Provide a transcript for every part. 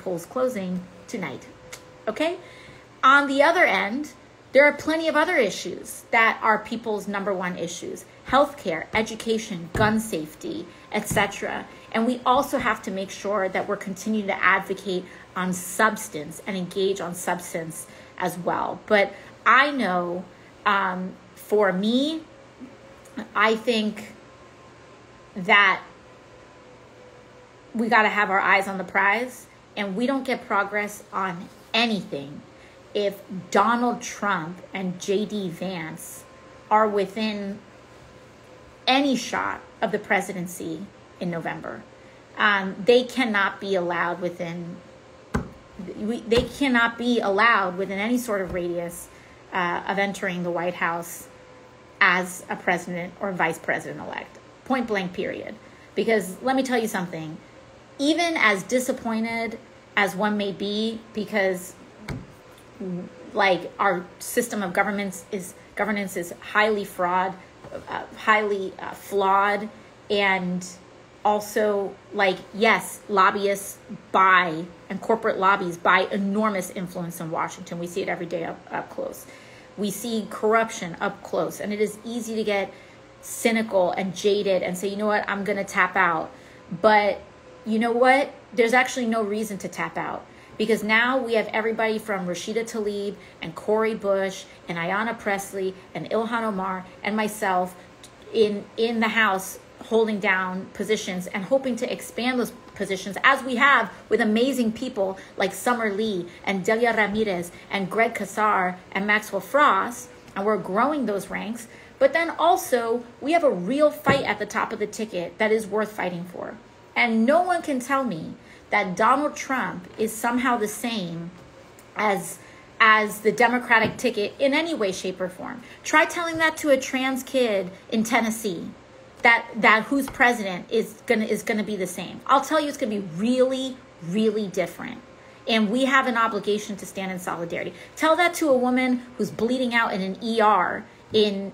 polls closing tonight. Okay? On the other end, there are plenty of other issues that are people's number one issues: healthcare, education, gun safety, etc. And we also have to make sure that we're continuing to advocate on substance and engage on substance as well. But I know, for me, I think that we got to have our eyes on the prize, and we don't get progress on anything if Donald Trump and J.D. Vance are within any shot of the presidency in November. They cannot be allowed within any sort of radius of entering the White House as a president or vice president-elect. Point blank, period. Because let me tell you something, even as disappointed as one may be, because like our system of governance is highly flawed, and also, like, yes, lobbyists buy, and corporate lobbies buy enormous influence in Washington. We see it every day up close. We see corruption up close, and it is easy to get cynical and jaded and say, you know what, I'm going to tap out. But you know what? There's actually no reason to tap out, because now we have everybody from Rashida Tlaib and Cori Bush and Ayanna Pressley and Ilhan Omar and myself in the House holding down positions and hoping to expand those positions, as we have with amazing people like Summer Lee and Delia Ramirez and Greg Casar and Maxwell Frost, and we're growing those ranks. But then also, we have a real fight at the top of the ticket that is worth fighting for. And no one can tell me that Donald Trump is somehow the same as the Democratic ticket in any way, shape, or form. Try telling that to a trans kid in Tennessee, that whose president is gonna be the same. I'll tell you, it's gonna be really, really different. And we have an obligation to stand in solidarity. Tell that to a woman who's bleeding out in an ER in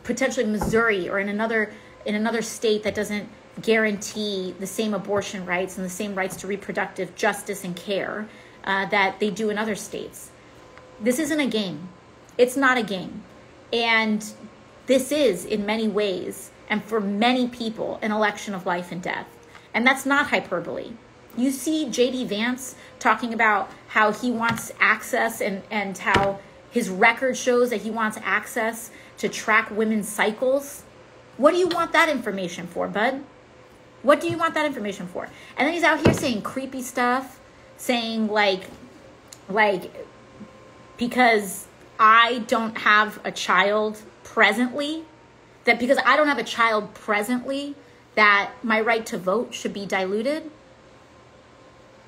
potentially Missouri or in another state that doesn't guarantee the same abortion rights and the same rights to reproductive justice and care that they do in other states. This isn't a game. It's not a game. And this is, in many ways, and for many people, an election of life and death. And that's not hyperbole. You see J.D. Vance talking about how he wants access and how his record shows that he wants access to track women's cycles. What do you want that information for, bud? What do you want that information for? And then he's out here saying creepy stuff, saying like because I don't have a child presently, that because I don't have a child presently, that my right to vote should be diluted.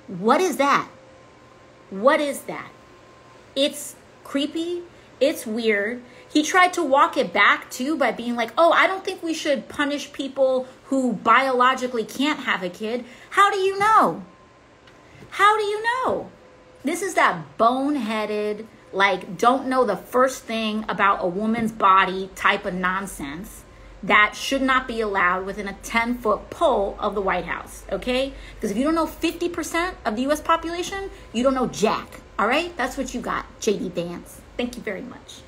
What is that? What is that? It's creepy. It's weird. He tried to walk it back too by being like, oh, I don't think we should punish people who biologically can't have a kid. How do you know? How do you know? This is that boneheaded, like, don't know the first thing about a woman's body type of nonsense that should not be allowed within a 10-foot pole of the White House, okay? Because if you don't know 50% of the U.S. population, you don't know jack, all right? That's what you got, J.D. Vance. Thank you very much.